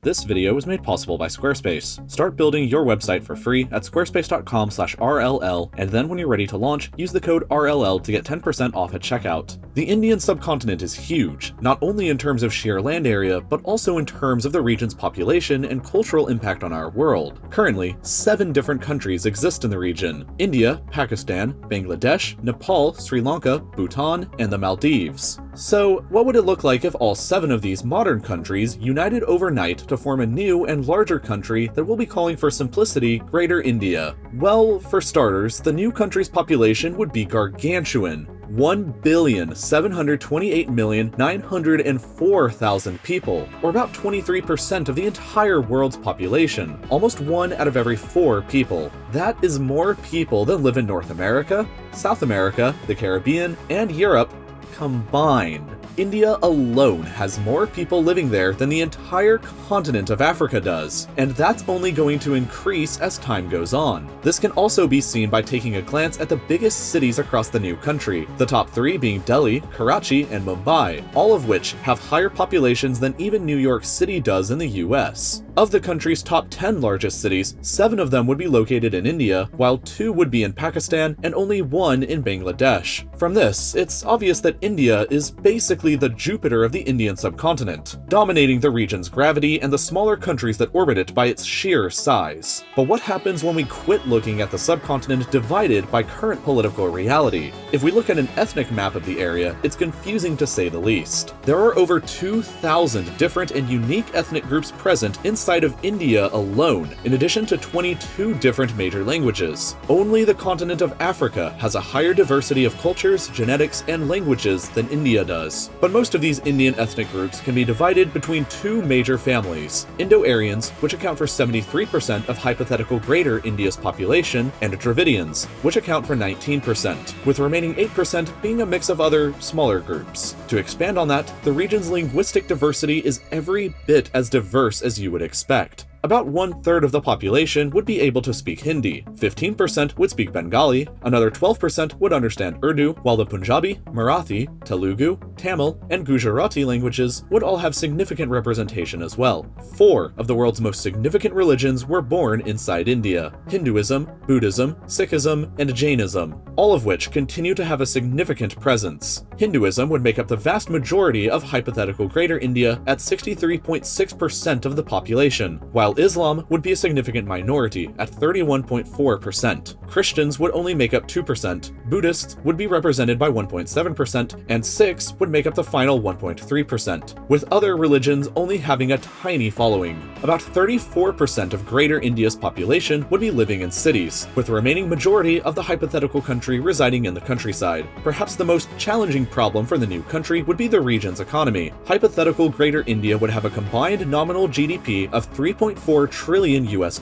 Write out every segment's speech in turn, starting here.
This video was made possible by Squarespace. Start building your website for free at squarespace.com/RLL, and then when you're ready to launch, use the code RLL to get 10% off at checkout. The Indian subcontinent is huge, not only in terms of sheer land area, but also in terms of the region's population and cultural impact on our world. Currently, 7 different countries exist in the region: India, Pakistan, Bangladesh, Nepal, Sri Lanka, Bhutan, and the Maldives. So, what would it look like if all 7 of these modern countries united overnight to form a new and larger country that we'll be calling for simplicity Greater India? Well, for starters, the new country's population would be gargantuan. 1,728,904,000 people, or about 23% of the entire world's population, almost 1 out of every 4 people. That is more people than live in North America, South America, the Caribbean, and Europe combined. India alone has more people living there than the entire continent of Africa does, and that's only going to increase as time goes on. This can also be seen by taking a glance at the biggest cities across the new country, the top 3 being Delhi, Karachi, and Mumbai, all of which have higher populations than even New York City does in the US. Of the country's top 10 largest cities, 7 of them would be located in India, while 2 would be in Pakistan and only 1 in Bangladesh. From this, it's obvious that India is basically the Jupiter of the Indian subcontinent, dominating the region's gravity and the smaller countries that orbit it by its sheer size. But what happens when we quit looking at the subcontinent divided by current political reality? If we look at an ethnic map of the area, it's confusing to say the least. There are over 2,000 different and unique ethnic groups present inside of India alone, in addition to 22 different major languages. Only the continent of Africa has a higher diversity of cultures, genetics, and languages than India does. But most of these Indian ethnic groups can be divided between 2 major families: Indo-Aryans, which account for 73% of hypothetical Greater India's population, and Dravidians, which account for 19%, with the remaining 8% being a mix of other, smaller groups. To expand on that, the region's linguistic diversity is every bit as diverse as you would expect. About 1/3 of the population would be able to speak Hindi, 15% would speak Bengali, another 12% would understand Urdu, while the Punjabi, Marathi, Telugu, Tamil, and Gujarati languages would all have significant representation as well. 4 of the world's most significant religions were born inside India: Hinduism, Buddhism, Sikhism, and Jainism, all of which continue to have a significant presence. Hinduism would make up the vast majority of hypothetical Greater India at 63.6% of the population, while Islam would be a significant minority at 31.4%. Christians would only make up 2%, Buddhists would be represented by 1.7%, and Sikhs would make up the final 1.3%, with other religions only having a tiny following. About 34% of Greater India's population would be living in cities, with the remaining majority of the hypothetical country residing in the countryside. Perhaps the most challenging problem for the new country would be the region's economy. Hypothetical Greater India would have a combined nominal GDP of $3.4 trillion US,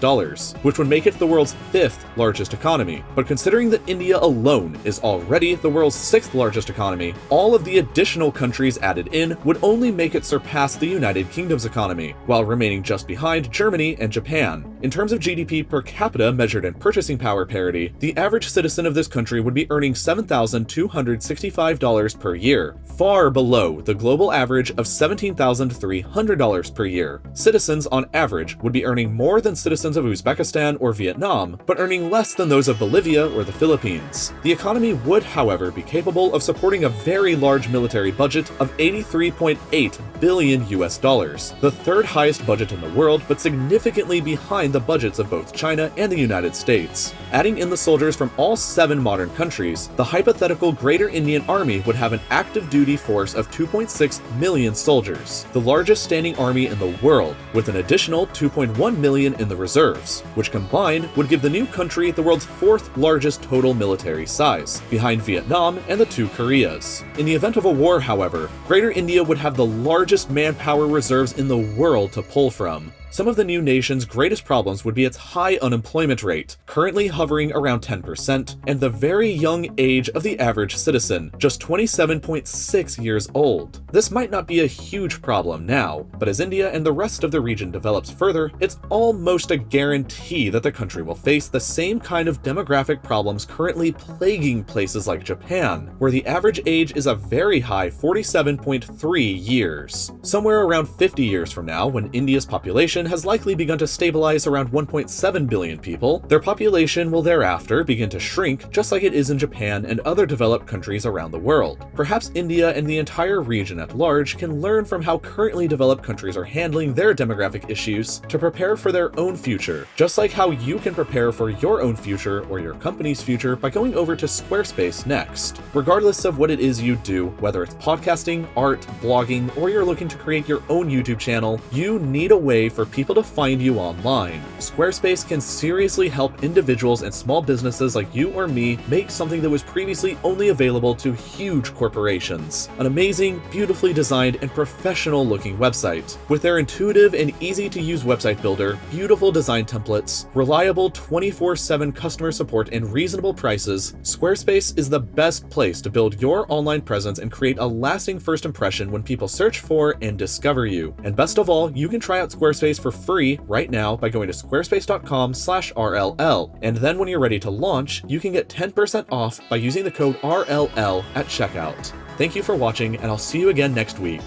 which would make it the world's 5th largest economy. But considering that India alone is already the world's 6th largest economy, all of the additional countries added in would only make it surpass the United Kingdom's economy, while remaining just behind Germany and Japan. In terms of GDP per capita measured in purchasing power parity, the average citizen of this country would be earning $7,265 per year, far below the global average of $17,300 per year. Citizens on average would be earning more than citizens of Uzbekistan or Vietnam, but earning less than those of Bolivia or the Philippines. The economy would, however, be capable of supporting a very large military budget of $83.8 billion US, the 3rd highest budget in the world, but significantly behind the budgets of both China and the United States. Adding in the soldiers from all 7 modern countries, the hypothetical Greater Indian Army would have an active duty force of 2.6 million soldiers, the largest standing army in the world, with an additional 2.1 million in the reserves, which combined would give the new country the world's 4th largest total military size, behind Vietnam and the 2 Koreas. In the event of a war, however, Greater India would have the largest manpower reserves in the world to pull from. Some of the new nation's greatest problems would be its high unemployment rate, currently hovering around 10%, and the very young age of the average citizen, just 27.6 years old. This might not be a huge problem now, but as India and the rest of the region develops further, it's almost a guarantee that the country will face the same kind of demographic problems currently plaguing places like Japan, where the average age is a very high 47.3 years. Somewhere around 50 years from now, when India's population has likely begun to stabilize around 1.7 billion people, their population will thereafter begin to shrink just like it is in Japan and other developed countries around the world. Perhaps India and the entire region at large can learn from how currently developed countries are handling their demographic issues to prepare for their own future, just like how you can prepare for your own future or your company's future by going over to Squarespace next. Regardless of what it is you do, whether it's podcasting, art, blogging, or you're looking to create your own YouTube channel, you need a way for people to find you online. Squarespace can seriously help individuals and small businesses like you or me make something that was previously only available to huge corporations. An amazing, beautifully designed, and professional-looking website. With their intuitive and easy-to-use website builder, beautiful design templates, reliable 24/7 customer support, and reasonable prices, Squarespace is the best place to build your online presence and create a lasting first impression when people search for and discover you. And best of all, you can try out Squarespace for free right now by going to squarespace.com/RLL. And then when you're ready to launch, you can get 10% off by using the code RLL at checkout. Thank you for watching, and I'll see you again next week.